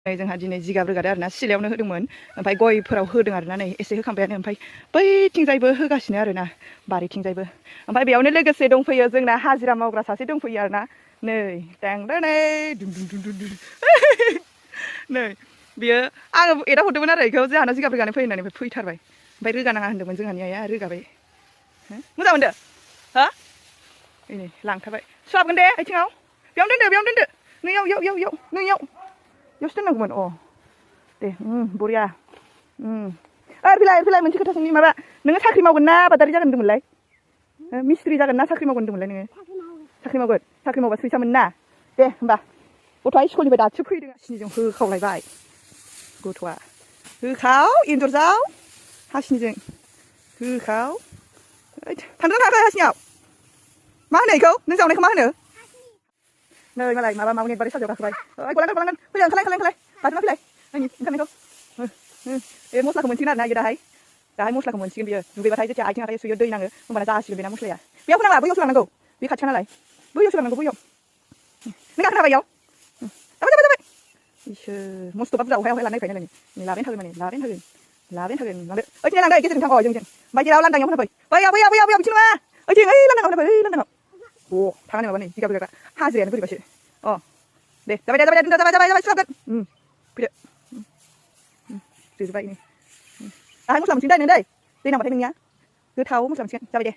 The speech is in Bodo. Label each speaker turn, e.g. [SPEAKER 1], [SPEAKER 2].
[SPEAKER 1] जोंहा दिनै जिगाब रोगादों आरोना सिलायावनो होदोंमोन ओमफ्राय गयफोराव होदों आरोना नै एसे होखांबायानो ओमफ्राय बैथिंजायबो होगासिनो आरोना बारिथिंजायबो ओमफ्राय बेयावनो लोगोसे दंफैयो जोंना हाजिरा मावग्रा सासे दंफैयो आरोना नै टेंदोनै दुम दुम दुम दुम दुम नै बियो आङो एदा हरदोंमोन आरो बेखौ जोंहानाव जिगाब रोगानो फै होननानै फैथारबाय ओमफ्राय रोगानाङा होनदोंमोन जोंहानि आइया रोगाबाय मोजां मोनदो हो नै लांथारबाय सुहाबगोन दे आथिङाव बेयावनो दोनदो नैयाव नैयाव यावसो दोननांगौमोन अ दे बरिया फैलाय मोनसे खोथा सोंनि माबा नोङो साख्रि मावगोन ना आबादारि जागोन होनदोंमोनलाय मिस्ट्रि जागोन ना साख्रि मावगोन होनदोंमोनलाय नोङो साख्रि मावगोन साख्रि मावबा फैसा मोनो ना दे होमबा गथ'आ स्कुलनिफ्राय दासो फैदों हासिनिजों होखावलायबाय गथ'आ होखाव एन्जर जाव हासिनिजों होखाव थांदों थाङाखै हासिनियाव मा होनो बेखौ नों जावनायखौ मा होनो नै मालाय माबा नेट बारि साजायाव गाखोबाय गलांगोन फैलाय ओंखारलाय बाज्र'ना फैलाय नायनि ओंखारनायखौ बे मस्लाखौ मोनसिगोन आरोना दाहाय मस्लाखौ मोनसिगोन बियो दुगैबाथाय जेथिया आथिं आखाइ सुयो दै नाङो होमबाना जासिगोन बेना मस्लाया बेयाव फोनाङा बैयावसो लांनांगौ बे खाथिया नालाय बैयावसो लांनांगौ बैयाव नों गाखोनो हाबाय इयाव जाबाय इसोर मस्त'बा बुरजा अहाय लानो नागिरखायो नालाय लाबायानो थागोन लांदो ओइथिं लांदो गेजेरजों थां जोंजों ओमफ्राय जेराव लांदां याव फैबाय बैयाव बिथिं नङा ओइथिं लांदाङाव थाङा नङाबा नै जिगाब रोगाग्रा हाजिरायानो बोरैबासो अ दे जाबाय सुहाबगोन फैदो जोजोबबाय नै दाहाय मस्ला मोनसिगोन दै नों दै नांबाथाय नोंनिया गोथाव मस्ला मोनसिगोन जाबाय दे